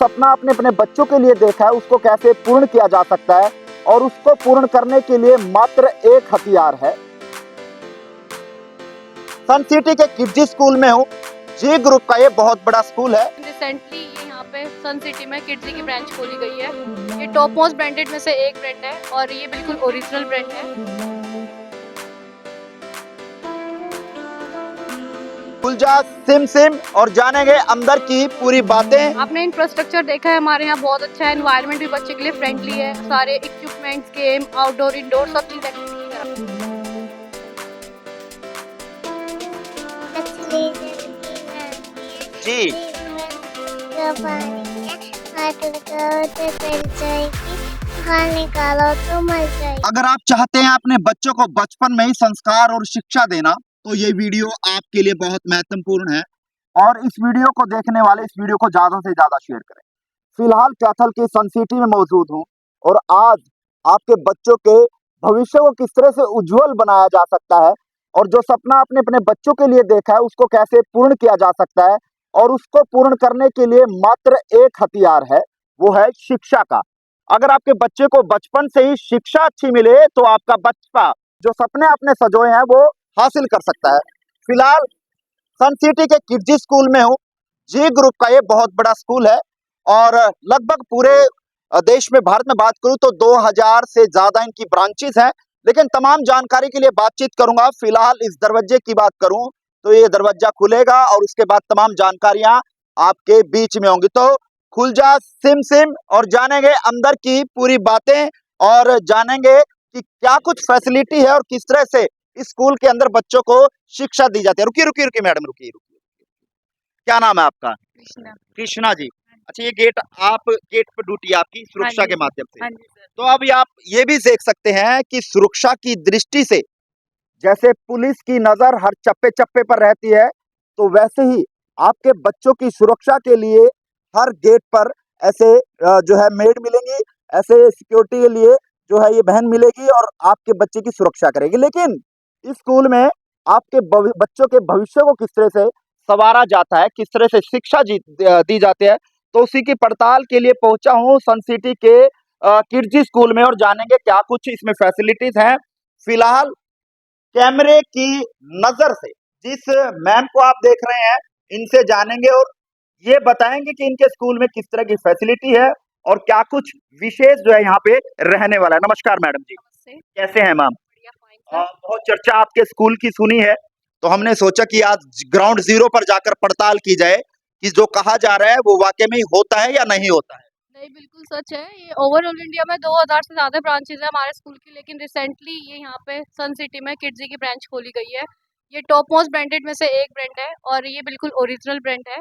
सपना अपने अपने बच्चों के लिए देखा है उसको कैसे पूर्ण किया जा सकता है और उसको पूर्ण करने के लिए मात्र एक हथियार है। सन सिटी के किड्जी स्कूल में हूँ। जी ग्रुप का ये बहुत बड़ा स्कूल है। रिसेंटली ये यहाँ पे सन सिटी में किड्जी की ब्रांच खोली गई है। ये टॉप मोस्ट ब्रांडेड में से एक ब्रांड है और ये बिल्कुल ओरिजिनल ब्रांड है। खुलजा सिम सिम और जानेंगे अंदर की पूरी बातें। आपने इंफ्रास्ट्रक्चर देखा है, हमारे यहाँ बहुत अच्छा है। एनवायरनमेंट भी बच्चे के लिए फ्रेंडली है। सारे इक्विपमेंट्स, गेम, आउटडोर इंडोर सब चीज एक्टिविटी जी निकालो तो मर जाएगी। अगर आप चाहते हैं अपने बच्चों को बचपन में ही संस्कार और शिक्षा देना तो ये वीडियो आपके लिए बहुत महत्वपूर्ण है और इस वीडियो को देखने वाले इस वीडियो को ज्यादा से ज्यादा शेयर करें। फिलहाल कैथल की सन सिटी में मौजूद हूँ और आज आपके बच्चों के भविष्य को किस तरह से उज्जवल बनाया जा सकता है और जो सपना अपने अपने बच्चों के लिए देखा है उसको कैसे पूर्ण किया जा सकता है और उसको पूर्ण करने के लिए मात्र एक हथियार है, वो है शिक्षा का। अगर आपके बच्चे को बचपन से ही शिक्षा अच्छी मिले तो आपका बच्चा जो सपने अपने सजोए हैं वो हासिल कर सकता है। फिलहाल सन सिटी के किड्जी स्कूल में हूँ। जी ग्रुप का ये बहुत बड़ा स्कूल है और लगभग पूरे देश में भारत में बात करूं तो 2000 से ज्यादा इनकी ब्रांचेस हैं, लेकिन तमाम जानकारी के लिए बातचीत करूंगा। फिलहाल इस दरवाजे की बात करूं तो ये दरवाजा खुलेगा और उसके बाद तमाम जानकारियां आपके बीच में होंगी। तो खुल जा सिम सिम और जानेंगे अंदर की पूरी बातें और जानेंगे कि क्या कुछ फैसिलिटी है और किस तरह से इस स्कूल के अंदर बच्चों को शिक्षा दी जाती है। रुकिए रुकिए रुकिए मैडम, रुकिए रुकिए। क्या नाम है आपका? कृष्णा। कृष्णा जी। अच्छा, ये गेट आप गेट पर ड्यूटी आपकी सुरक्षा के माध्यम से। हाँ जी सर। तो अभी आप ये भी देख सकते हैं कि सुरक्षा की दृष्टि से जैसे पुलिस की नजर हर चप्पे चप्पे पर रहती है तो वैसे ही आपके बच्चों की सुरक्षा के लिए हर गेट पर ऐसे जो है मेड मिलेंगी, ऐसे सिक्योरिटी के लिए जो है ये बहन मिलेगी और आपके बच्चे की सुरक्षा करेगी। लेकिन इस स्कूल में आपके बच्चों के भविष्य को किस तरह से संवारा जाता है, किस तरह से शिक्षा दी जाती है, तो उसी की पड़ताल के लिए पहुंचा हूँ सन सिटी के किड्जी स्कूल में और जानेंगे क्या कुछ इसमें फैसिलिटीज हैं। फिलहाल कैमरे की नजर से जिस मैम को आप देख रहे हैं इनसे जानेंगे और ये बताएंगे कि इनके स्कूल में किस तरह की फैसिलिटी है और क्या कुछ विशेष जो है यहाँ पे रहने वाला है। नमस्कार मैडम जी, नमस्ते। कैसे हैं मैम? बढ़िया, फाइन सर। बहुत चर्चा आपके स्कूल की सुनी है तो हमने सोचा कि आज ग्राउंड जीरो पर जाकर पड़ताल की जाए कि जो कहा जा रहा है वो वाकई में ही होता है या नहीं होता है। नहीं, बिल्कुल सच है। ये ओवरऑल इंडिया में 2000 से ज़्यादा ब्रांचेज़ हैं हमारे स्कूल की, लेकिन रिसेंटली ये यहाँ पे सन सिटी में किड्जी की ब्रांच खोली गई है। ये टॉप मोस्ट ब्रांडेड में से एक ब्रांड है और ये बिल्कुल ओरिजिनल ब्रांड है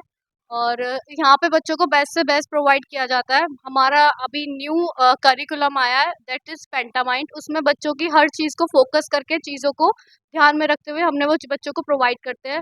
और यहाँ पे बच्चों को बेस्ट से बेस्ट प्रोवाइड किया जाता है। हमारा अभी न्यू करिकुलम आया है, दैट इज़ पेंटामाइंड। उसमें बच्चों की हर चीज़ को फोकस करके, चीज़ों को ध्यान में रखते हुए हमने वो बच्चों को प्रोवाइड करते हैं।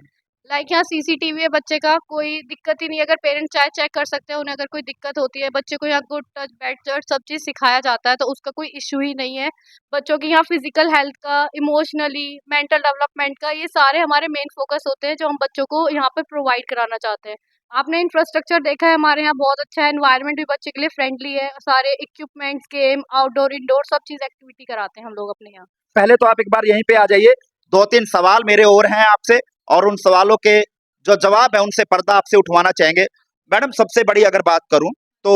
लाइक यहाँ सीसीटीवी है, बच्चे का कोई दिक्कत ही नहीं है। अगर पेरेंट्स चाहे चेक कर सकते हैं, उन्हें अगर कोई दिक्कत होती है बच्चे को यहाँ गुड टच बैड टच सब चीज़ सिखाया जाता है, तो उसका कोई इशू ही नहीं है। बच्चों की यहाँ फिजिकल हेल्थ का, इमोशनली, मेंटल डेवलपमेंट का, ये सारे हमारे मेन फोकस होते हैं जो हम बच्चों को यहाँ पे प्रोवाइड कराना चाहते हैं। आपने इंफ्रास्ट्रक्चर देखा है, हमारे यहाँ बहुत अच्छा है। एनवायरनमेंट भी बच्चे के लिए फ्रेंडली है। सारे इक्विपमेंट्स, गेम, आउटडोर इंडोर सब चीज़ एक्टिविटी कराते हैं हम लोग अपने यहाँ। पहले तो आप एक बार यहीं पे आ जाइए, दो तीन सवाल मेरे और हैं आपसे और उन सवालों के जो जवाब है उनसे पर्दा आपसे उठवाना चाहेंगे। मैडम, सबसे बड़ी अगर बात करूं तो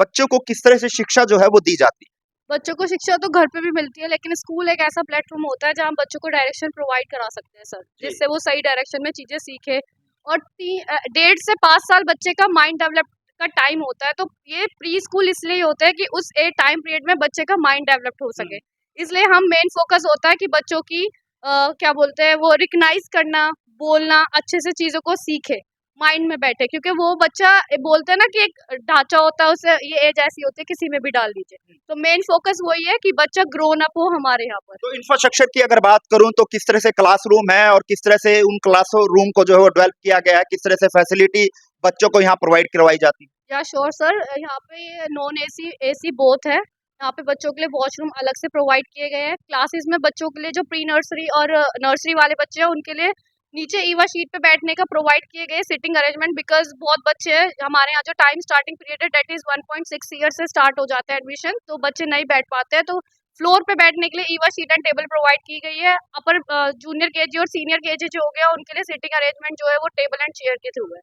बच्चों को किस तरह से शिक्षा जो है वो दी जाती है? बच्चों को शिक्षा तो घर पे भी मिलती है, लेकिन स्कूल एक ऐसा प्लेटफॉर्म होता है जहाँ हम बच्चों को डायरेक्शन प्रोवाइड करा सकते हैं सर, जी। जिससे वो सही डायरेक्शन में चीज़ें सीखे। और 1.5 से 5 साल बच्चे का माइंड डेवलप का टाइम होता है, तो ये प्री स्कूल इसलिए होता है कि उस टाइम पीरियड में बच्चे का माइंड डेवलप हो सके। इसलिए हम मेन फोकस होता है कि बच्चों की क्या बोलते हैं वो रिकग्नाइज करना, बोलना, अच्छे से चीज़ों को सीखे, माइंड में बैठे। क्योंकि वो बच्चा बोलते हैं ना कि एक ढांचा होता है, उसे ये एज ऐसी होती है किसी में भी डाल दीजिए। तो मेन फोकस वही है कि बच्चा ग्रोन अप हो हमारे यहाँ पर। तो इंफ्रास्ट्रक्चर की अगर बात करूं तो किस तरह से क्लासरूम है और किस तरह से उन क्लासरूम को जो है वो डेवलप किया गया है, किस तरह से फैसिलिटी बच्चों को यहाँ प्रोवाइड करवाई जाती है? या श्योर सर, यहाँ पे नॉन एसी एसी बोथ है। यहाँ पे बच्चों के लिए वॉशरूम अलग से प्रोवाइड किए गए हैं। क्लासेस में बच्चों के लिए जो प्री नर्सरी और नर्सरी वाले बच्चे हैं उनके लिए नीचे ईवा शीट पे बैठने का प्रोवाइड किए गए सिटिंग अरेंजमेंट, बिकॉज बहुत बच्चे हैं हमारे यहाँ, जो टाइम स्टार्टिंग पीरियड है डेट इज 1.6 ईयर से स्टार्ट हो जाता है एडमिशन, तो बच्चे नहीं बैठ पाते हैं, तो फ्लोर पे बैठने के लिए Eva sheet and table provide की गई है। अपर जूनियर केजी और सीनियर केजी जो हो गया उनके लिए सिटिंग अरेंजमेंट जो है वो टेबल एंड चेयर के थ्रू है।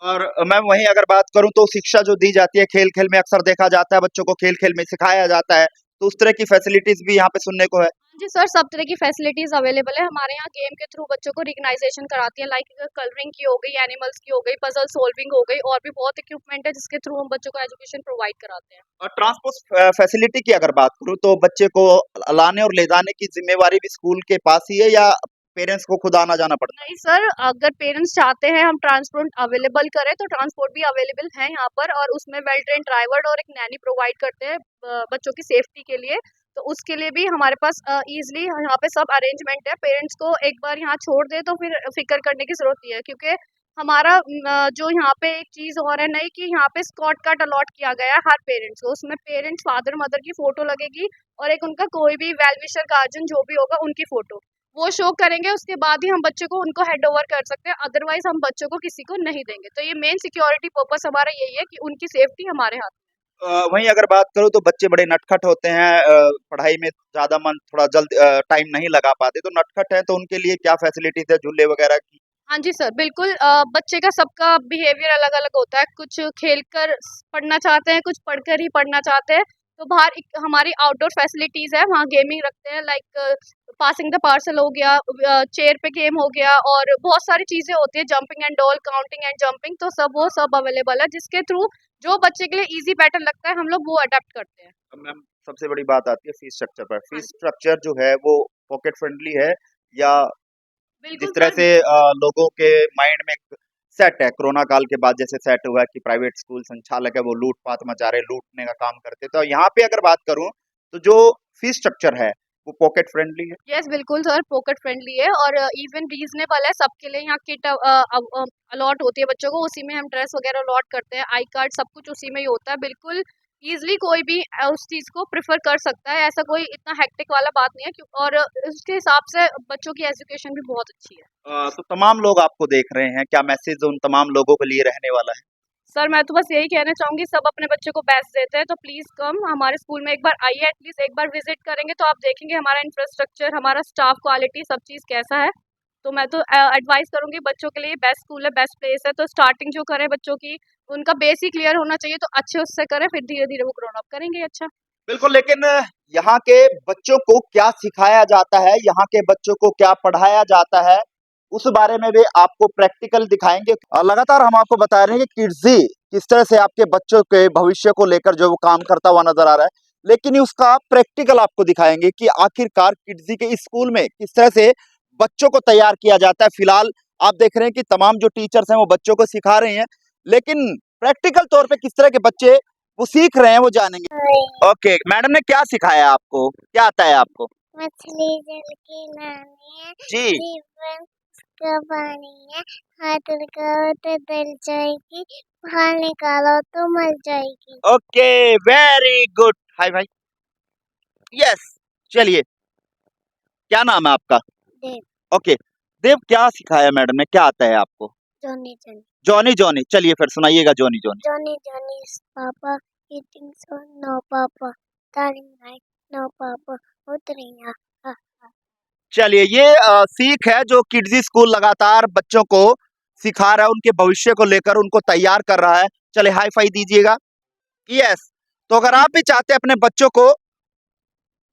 और मैम वहीं अगर बात करूं तो शिक्षा जो दी जाती है खेल खेल में अक्सर देखा जाता है, बच्चों को खेल खेल में सिखाया जाता है, तो उस तरह की फैसिलिटीज भी यहाँ पे सुनने को है। जी सर, सब तरह की फैसिलिटीज अवेलेबल है हमारे यहाँ। गेम के थ्रू बच्चों को रिकग्नाइजेशन कराती है, लाइक कलरिंग की हो गई, एनिमल्स की हो गई, पजल सॉल्विंग हो गई, और भी बहुत इक्विपमेंट है जिसके थ्रू हम बच्चों को एजुकेशन प्रोवाइड कराते हैं। और ट्रांसपोर्ट फैसिलिटी की अगर बात करूं तो बच्चे को लाने और ले जाने की जिम्मेवारी भी स्कूल के पास ही है या पेरेंट्स को खुद आना जाना पड़ता नहीं सर, अगर पेरेंट्स चाहते हैं हम ट्रांसपोर्ट अवेलेबल करें तो ट्रांसपोर्ट भी अवेलेबल है यहाँ पर, और उसमें वेल ट्रेन ड्राइवर और एक नैनी प्रोवाइड करते हैं बच्चों की सेफ्टी के लिए, तो उसके लिए भी हमारे पास इजीली यहाँ पे सब अरेंजमेंट है। पेरेंट्स को एक बार यहाँ छोड़ दे तो फिर फिक्र करने की जरूरत नहीं है, क्योंकि हमारा जो यहाँ पे एक चीज और है नहीं कि यहाँ पे स्कॉट कार्ड अलॉट किया गया है हर पेरेंट्स को, उसमें पेरेंट्स फादर मदर की फोटो लगेगी और एक उनका कोई भी वेल विशर गार्जियन जो भी होगा उनकी फोटो वो शो करेंगे, उसके बाद ही हम बच्चे को उनको हैंड ओवर कर सकते हैं, अदरवाइज हम बच्चों को किसी को नहीं देंगे। तो ये मेन सिक्योरिटी पर्पस हमारा यही है कि उनकी सेफ्टी हमारे हाथ में। वहीं अगर बात करूं तो बच्चे बड़े नटखट होते हैं, पढ़ाई में ज्यादा मन थोड़ा जल्द टाइम नहीं लगा पाते, तो नटखट है तो उनके लिए क्या फैसिलिटीज है झूले वगैरह की? हाँ जी सर, बिल्कुल। बच्चे का सबका बिहेवियर अलग अलग होता है, कुछ खेल कर पढ़ना चाहते हैं, कुछ पढ़कर ही पढ़ना चाहते हैं, तो बाहर हमारी आउटडोर फैसिलिटीज है, वहाँ गेमिंग रखते हैं, लाइक पासिंग द पार्सल हो गया, चेयर पे गेम हो गया, और बहुत सारी चीजें होती है, jumping and doll, counting and jumping, तो सब वो सब अवेलेबल है, जिसके थ्रू जो बच्चे के लिए इजी पैटर्न लगता है हम लोग वो अडेप्ट करते हैं। अब मैम सबसे बड़ी बात आती है फीस स्ट्रक्चर पर। हाँ फीस जी, स्ट्रक्चर जो है वो पॉकेट फ्रेंडली है या जिस बिल्कुल तरह सर। से लोगों के माइंड में सेट है कोरोना काल के बाद जैसे सेट हुआ है कि प्राइवेट स्कूल संचालक है वो लूटपाट मचा रहे, लूटने का काम करते, तो यहाँ पे अगर बात करूं तो जो फीस स्ट्रक्चर है वो पॉकेट फ्रेंडली है। यस बिल्कुल सर, पॉकेट फ्रेंडली है, और इवन रीजनेबल है सबके लिए। यहाँ किट अलॉट होती है बच्चों को, उसी में हम ड्रेस वगैरह अलॉट करते हैं, आई कार्ड सब कुछ उसी में ही होता है, बिल्कुल ईजिली कोई भी उस चीज़ को प्रेफर कर सकता है, ऐसा कोई इतना हेक्टिक वाला बात नहीं है, और उसके हिसाब से बच्चों की एजुकेशन भी बहुत अच्छी है। तो तमाम लोग आपको देख रहे हैं, क्या मैसेज उन तमाम लोगों के लिए रहने वाला है? सर मैं तो बस यही कहना चाहूंगी, सब अपने बच्चों को बेस्ट देते हैं, तो प्लीज़ कम हमारे स्कूल में एक बार आइए, एटलीस्ट एक बार विजिट करेंगे तो आप देखेंगे हमारा इंफ्रास्ट्रक्चर, हमारा स्टाफ क्वालिटी, सब चीज़ कैसा है। तो मैं तो एडवाइस करूंगी, बच्चों के लिए बेस्ट स्कूल है, बेस्ट प्लेस है, तो स्टार्टिंग जो करें बच्चों की, उनका बेस ही क्लियर होना चाहिए, तो अच्छे उससे करें, फिर धीरे धीरे वो ग्रोन अप करेंगे अच्छा। बिल्कुल, लेकिन यहाँ के बच्चों को क्या सिखाया जाता है, यहाँ के बच्चों को क्या पढ़ाया जाता है, उस बारे में भी आपको प्रैक्टिकल दिखाएंगे। लगातार हम आपको बता रहे हैं कि किड्जी किस तरह से आपके बच्चों के भविष्य को लेकर जो वो काम करता हुआ नजर आ रहा है, लेकिन उसका प्रैक्टिकल आपको दिखाएंगे कि आखिरकार किड्जी के स्कूल में किस तरह से बच्चों को तैयार किया जाता है। फिलहाल आप देख रहे हैं कि तमाम जो टीचर्स हैं वो बच्चों को सिखा रहे हैं, लेकिन प्रैक्टिकल तौर पे किस तरह के बच्चे वो सीख रहे हैं वो जानेंगे। ओके, मैडम ने क्या सिखाया आपको, क्या आता है आपको? मछली जल की नानी है, जी, जीवन का पानी है, हाथ लगाओ तो डल जाएगी, बाहर निकालो तो मर जाएगी। Okay, very good. हाय भाई, यस। चलिए, क्या नाम है आपका? देव ओके, देव क्या सिखाया मैडम ने, क्या आता है आपको? जॉनी जॉनी जॉनी जॉनी, चलिए फिर सुनाइएगा Johnny Johnny. Johnny Johnny papa eating so no papa darling night no papa उतरिया। चलिए, ये सीख है जो किड्जी स्कूल लगातार बच्चों को सिखा रहा है, उनके भविष्य को लेकर उनको तैयार कर रहा है। चलिए हाई फाई दीजिएगा। यस, तो अगर आप भी चाहते हैं अपने बच्चों को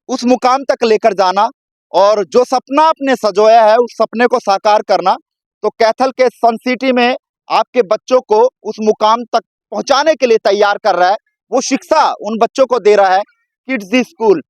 उस मुकाम तक लेकर जाना और जो सपना आपने सजोया है उस सपने को साकार करना, तो कैथल के सन सिटी में आपके बच्चों को उस मुकाम तक पहुंचाने के लिए तैयार कर रहा है। वो शिक्षा उन बच्चों को दे रहा है किड्जी स्कूल।